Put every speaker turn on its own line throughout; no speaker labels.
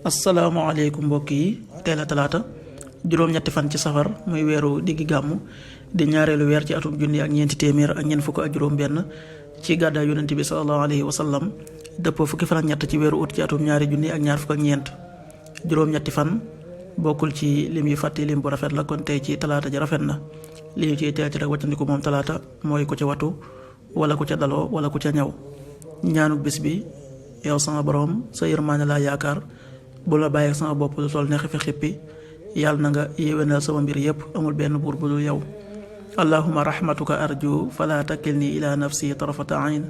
asalaamaaleykum mbokk yi, tey la talaata juróom-ñetti fan ci safar muy weeru diggi gàmmu di ñaareelu weer ci atum junni ak ñeenti téeméer ak ñeent fukk ak juróom-benn ci gàddaay yonent bi sallallahu alayhi wa sallam dëppoo fukki fan ak ñett ci weeru ut ci atum ñaari junni ak ñaar fukk ak ñeent. juróom-ñetti fan bokkul ci lim yu fàtti lim bu rafet la, kon tey ci talaata ji rafet na. li ñu ciy teel ci rek wàccandiku moom talaata mooy ku ca watu wala ku ca daloo wala ku ca ñaw. ñaanu bis bi: yow sama borom, sa yërmaane laa yaakaar, bu la bàyyi sama bopp lu toll ne xifi xippi, yàlla na nga yéwénal sama mbir yépp, amul benn buur bu dul yow. allahuma rahmatuka arju fala takilni ila nafsi tarafata ayn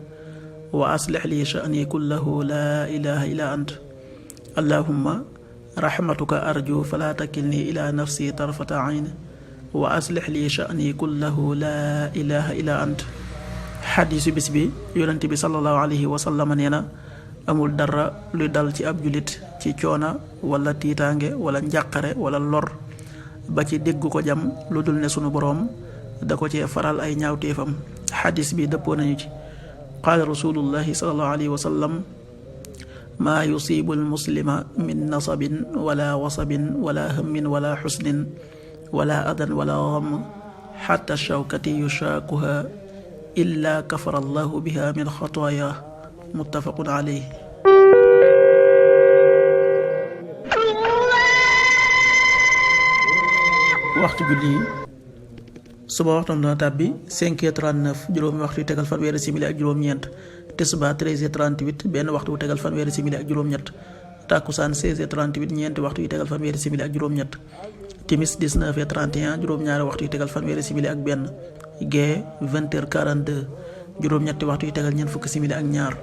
wa aslix li sha'ni kullahu la ilaha illa ant. allahuma rahmatuka arju fala takilni ila nafsi tarafata ayn wa aslix li sha'ni kullahu la ilaha illa ant. xadiisu bis bi: yonent bi sallallahu alayhi wa sallam nee na, amul dara luy dal ci ab julit ci coona wala tiitaange wala njàqare wala lor ba ci déggu ko jam lu dul ne sunu boroom da ko cee faral ay ñaawteefam. xadis bi dëppoo nañu ci. qaala rasulullahi sallallahu alayhi wa sallam: maa yusibu almuslima min nasabin wala wasabin wala hammin wala xusnin wala adan wala gam xatta shawkati yushaakuha illa kafara allahu biha min xataaya. muttafaqun alayhi. waxtu julli yi: suba waxtam dana tàbbi 5h39 juróomi waxtu yu tegal fanweeri simili ak juróom-ñeent. tisbaar 13h38 benn waxtu yu tegal fanweeri simili ak juróom-ñett. takkusaan 16h38 ñeenti waxtu yu tegal fanweeri simili ak juróom-ñett. timis 19h31 juróom-ñaari waxtu yu tegal fanweeri simili ak benn. gee 20h42 juróom-ñetti waxtu yu tegal ñeent fukki simili ak ñaar.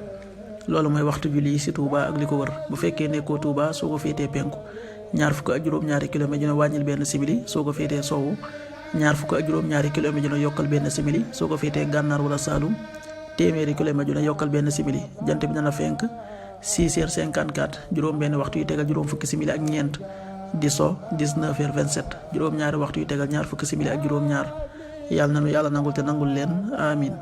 loolu mooy waxtu julli yi ci Touba ak li ko wër. bu fekkee nekkoo Touba soo ko féetee penku ñaar fukk ak juróom-ñaari kilomètre dina wàññil benn simili, soo ko féetee sowwu ñaar fukk ak juróom-ñaari kilomètre dina yokkal benn simili, soo ko féetee gànnaar wala Saalum téeméeri kilomètre dina yokkal benn simili. jant bi dana fenk 6h54 juróom benn waxtu yu tegal juróom fukki simili ak ñeent, di so 19h27 juróom-ñaari waxtu yu tegal ñaar fukki simili ak juróom-ñaar. yàlla nanu yàlla nangul te nangul leen, amin.